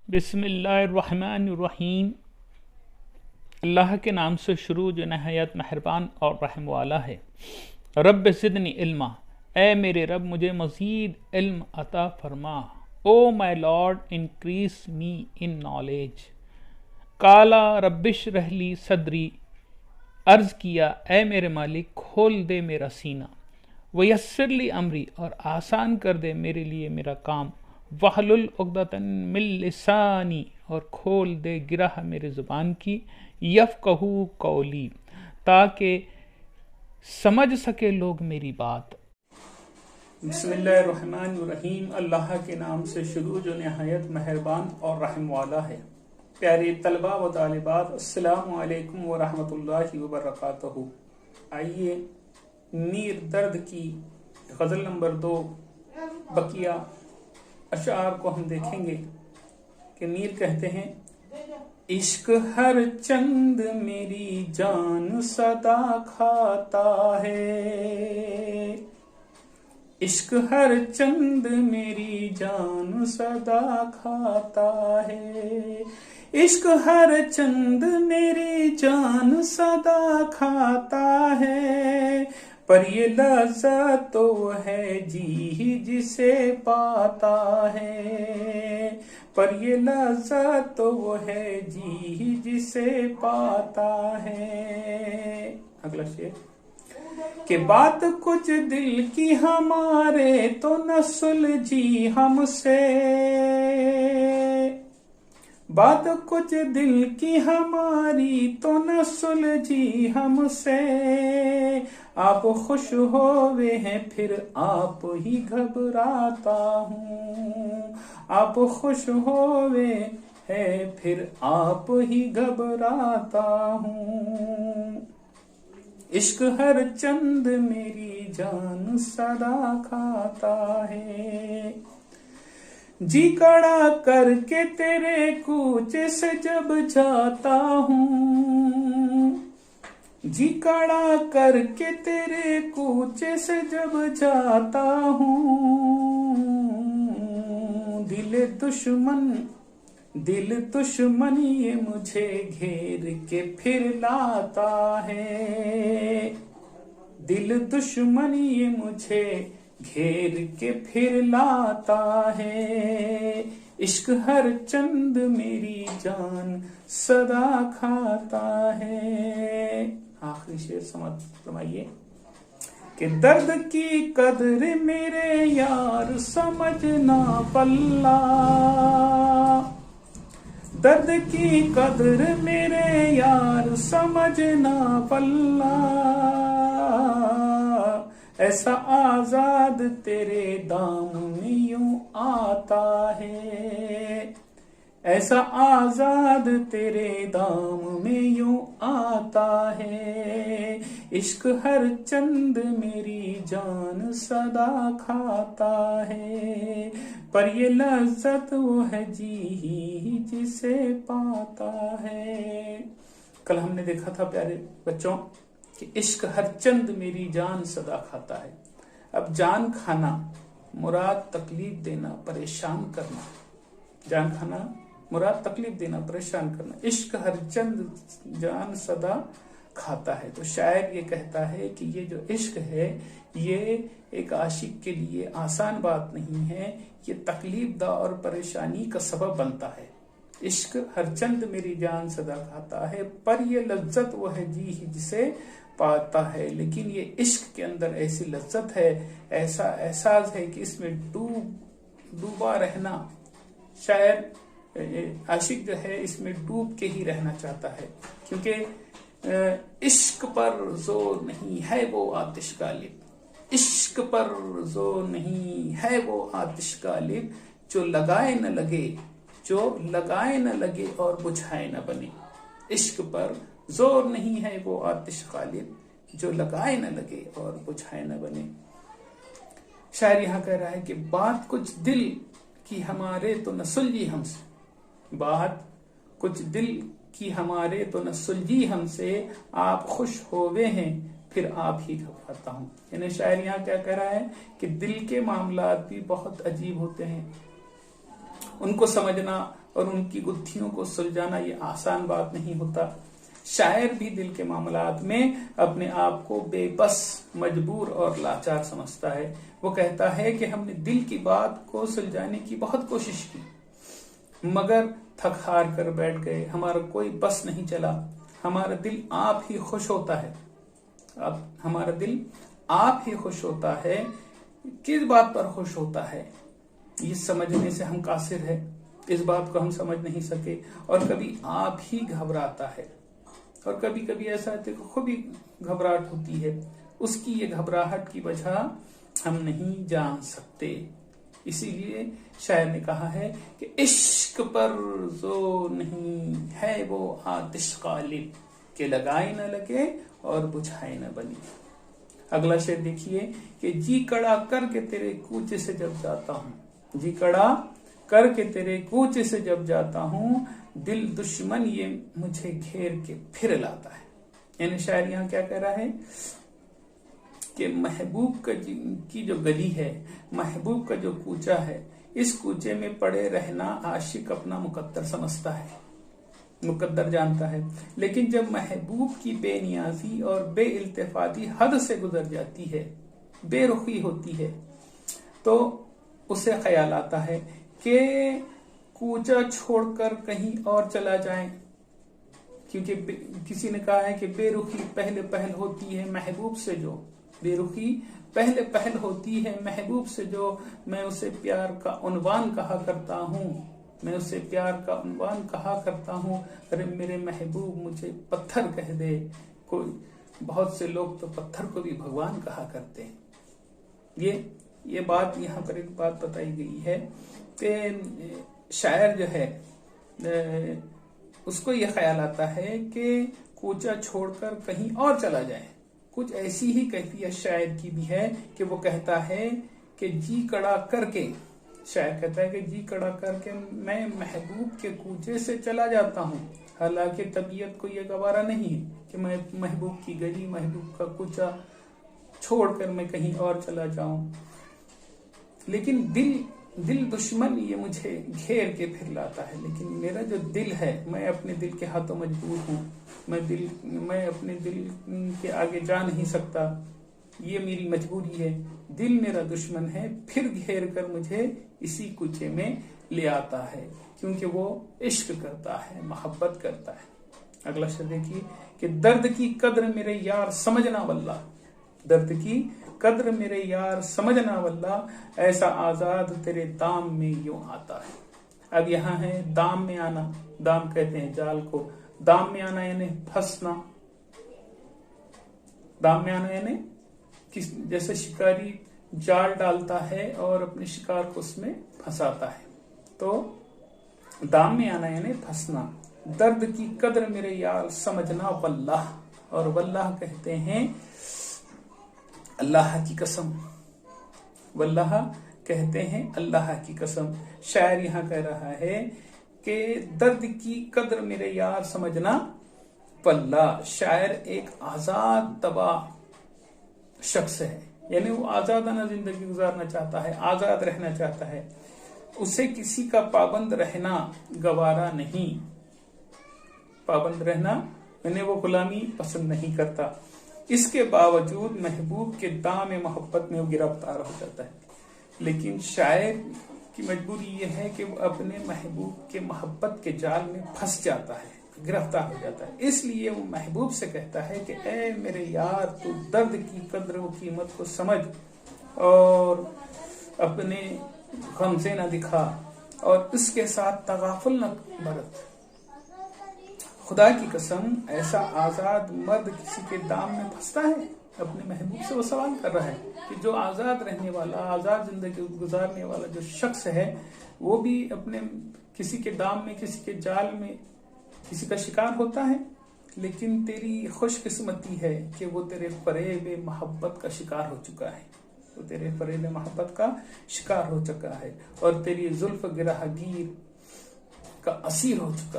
बिस्मिल्लाहिर्रहमानिर्रहीम। अल्लाह के नाम से शुरू जो नहायत मेहरबान और रहम वाला है। रब ज़िदनी इल्मा, ए मेरे रब मुझे मज़ीद इल्म अता फरमा। Oh my lord increase me in knowledge. काला रब्बिश रहली सदरी, अर्ज़ किया ए मेरे मालिक खोल दे मेरा सीना। वयस्सिरली अमरी, और आसान कर दे मेरे लिए मेरा काम। वहलुल उक़दतन मिन लिसानी, और खोल दे गिरह मेरे ज़ुबान की। यफ़क़हू कौली, ताकि समझ सके लोग मेरी बात। बिस्मिल्लाहिर्रहमानिर्रहीम। अल्लाह के नाम से शुरू जो नहायत मेहरबान और रहम वाला है। प्यारे तलबा व तालिबात, अस्सलामु अलैकुम व रहमतुल्लाहि व बरकातहू। आइए मीर दर्द की गज़ल नंबर 2 बकिया अशार को हम देखेंगे कि मीर कहते हैं, इश्क हर चंद मेरी जान सदा खाता है। इश्क हर चंद मेरी जान सदा खाता है। इश्क हर चंद मेरी जान सदा खाता है। पर ये लज़्ज़त तो है जी जिसे पाता है। पर ये लज़्ज़त तो है जी जिसे पाता है। अगला शेर कि बात कुछ दिल की हमारे तो न सुलझी हमसे। बात कुछ दिल की हमारी तो न सुलझी हमसे। आप खुश होवे हैं फिर आप ही घबराता हूँ। आप खुश होवे हैं फिर आप ही घबराता हूँ। इश्क हर चंद मेरी जान सदा खाता है। जी कड़ा करके तेरे कूचे से जब जाता हूँ। जी कड़ा करके तेरे कूचे से जब जाता हूँ। दिल दुश्मन ये मुझे घेर के फिर लाता है। दिल दुश्मन ये मुझे घेर के फिर लाता है। इश्क हर चंद मेरी जान सदा खाता है। आखिरी शेर समझ फरमाइए कि दर्द की कदर मेरे यार समझना पल्ला। दर्द की कदर मेरे यार समझना पल्ला। ऐसा आजाद तेरे दाम में यूं आता है। ऐसा आजाद तेरे दाम में यूं आता है। इश्क हर चंद मेरी जान सदा खाता है। पर ये लज़्ज़त वो है जी जिसे पाता है। कल हमने देखा था प्यारे बच्चों कि इश्क हर चंद मेरी जान सदा खाता है। अब जान खाना मुराद तकलीफ देना, परेशान करना। जान खाना मुराद तकलीफ देना, परेशान करना। इश्क हर चंद जान सदा खाता है। तो शायर ये कहता है कि ये जो इश्क है ये एक आशिक के लिए आसान बात नहीं है। ये तकलीफ दा और परेशानी का सबब बनता है। इश्क हर चंद मेरी जान सदा खाता है, पर ये लज्जत वो है जी जिसे पाता है। लेकिन ये इश्क के अंदर ऐसी लज्जत है, ऐसा एहसास है कि इसमें डूबा रहना। शायद आशिक जो है इसमें डूब के ही रहना चाहता है, क्योंकि इश्क पर जोर नहीं है वो आतिश गालिब। इश्क पर जोर नहीं है वो आतिश गालिब। जो लगाए न लगे, जो लगाए न लगे और बुझाए न बने। इश्क पर जोर नहीं है वो आतिश गालिब, जो लगाए न लगे और बुझाए न बने। शायर यहाँ कह रहा है कि बात कुछ दिल की हमारे तो न सुलझी हमसे। बात कुछ दिल की हमारे तो न सुलझी हमसे। आप खुश होवे हैं फिर आप ही घबराता हूँ। यानी शायर यहाँ क्या कह रहा है कि दिल के मामलात भी बहुत अजीब होते हैं। उनको समझना और उनकी गुत्थियों को सुलझाना ये आसान बात नहीं होता। शायर भी दिल के मामलात में अपने आप को बेबस, मजबूर और लाचार समझता है। वो कहता है कि हमने दिल की बात को सुलझाने की बहुत कोशिश की, मगर थक हार कर बैठ गए, हमारा कोई बस नहीं चला। हमारा दिल आप ही खुश होता है। अब हमारा दिल आप ही खुश होता है। किस बात पर खुश होता है, ये समझने से हम कासिर है। इस बात को हम समझ नहीं सके। और कभी आप ही घबराता है, और कभी कभी ऐसा है कि खुद ही घबराहट होती है। उसकी ये घबराहट की वजह हम नहीं जान सकते। इसीलिए शायर ने कहा है कि इश्क पर जो नहीं है वो आतिश गालिब, के लगाए न लगे और बुझाए न बनी। अगला शेर देखिए कि जी कड़ा करके तेरे कूचे से जब जाता हूँ, जी कड़ा करके तेरे कूचे से जब जाता हूँ, दिल दुश्मन ये मुझे घेर के फिर लाता है। यानी शायर यहाँ क्या कह रहा है कि महबूब की जो गली है, महबूब का जो कूचा है, इस कूचे में पड़े रहना आशिक अपना मुकद्दर समझता है, मुकद्दर जानता है। लेकिन जब महबूब की बेनियाजी और बेइल्तिफाती हद से गुजर जाती है, बेरुखी होती है, तो उसे ख्याल आता है कि कूचा छोड़कर कहीं और चला जाए। क्योंकि किसी ने कहा है कि बेरुखी पहले पहल होती है महबूब से, जो बेरुखी पहले पहल होती है महबूब से, जो मैं उसे प्यार का उन्वान कहा करता हूँ, मैं उसे प्यार का उन्वान कहा करता हूँ। अरे मेरे महबूब मुझे पत्थर कह दे। कोई बहुत से लोग तो पत्थर को भी भगवान कहा करते हैं। ये बात यहाँ पर एक बात बताई गई है कि शायर जो है उसको ये ख्याल आता है कि कूचा छोड़कर कहीं और चला जाए। कुछ ऐसी ही कैफियत शायर की भी है कि वो कहता है कि जी कड़ा करके, शायर कहता है कि जी कड़ा करके मैं महबूब के कूचे से चला जाता हूँ। हालांकि तबीयत को ये गवारा नहीं है कि मैं महबूब की गली, महबूब का कूचा छोड़कर मैं कहीं और चला जाऊं, लेकिन दिल दुश्मन ये मुझे घेर के फिर लाता है। लेकिन मेरा जो दिल है, मैं अपने दिल के हाथों मजबूर हूँ। मैं अपने दिल के आगे जा नहीं सकता, ये मेरी मजबूरी है। दिल मेरा दुश्मन है, फिर घेर कर मुझे इसी कूचे में ले आता है, क्योंकि वो इश्क करता है, मोहब्बत करता है। अगला शेर देखिए कि दर्द की कद्र मेरे यार समझना वल्ला, दर्द की कद्र मेरे यार समझना वल्ला, ऐसा आजाद तेरे दाम में यूं आता है। अब यहाँ है दाम में आना। दाम कहते हैं जाल को, दाम में आना यानी फंसना। दाम में आना यानी जैसे शिकारी जाल डालता है और अपने शिकार को उसमें फंसाता है, तो दाम में आना यानी फंसना। दर्द की कद्र मेरे यार समझना वल्लाह, और वल्लाह कहते हैं अल्लाह की कसम, वल्लाह कहते हैं अल्लाह की कसम। शायर यहाँ कह रहा है कि दर्द की कद्र मेरे यार समझना वल्लाह। शायर एक आजाद तबाह शख्स है, यानी वो आजादाना जिंदगी गुजारना चाहता है, आजाद रहना चाहता है। उसे किसी का पाबंद रहना गवारा नहीं, पाबंद रहना यानी वो गुलामी पसंद नहीं करता। इसके बावजूद महबूब के दाम मोहब्बत में वो गिरफ्तार हो जाता है। लेकिन शायर की मजबूरी ये है कि वो अपने महबूब के मोहब्बत के जाल में फंस जाता है, गिरफ्तार हो जाता है। इसलिए वो महबूब से कहता है कि ए मेरे यार, तू दर्द की कद्र व कीमत को समझ और अपने गम से न दिखा, और इसके साथ तगाफुल न बरत। खुदा की कसम, ऐसा आजाद मर्द किसी के दाम में फंसता है? अपने महबूब से वो सवाल कर रहा है कि जो आजाद रहने वाला, आजाद जिंदगी गुजारने वाला जो शख्स है, वो भी अपने किसी के दाम में, किसी के जाल में किसी का शिकार होता है। लेकिन तेरी खुशकिस्मती है कि वो तेरे फरेब मोहब्बत का शिकार हो चुका है, वो तेरे फरेब मोहब्बत का शिकार हो चुका है और तेरी जुल्फ गिरहगीर का असीर हो चुका है।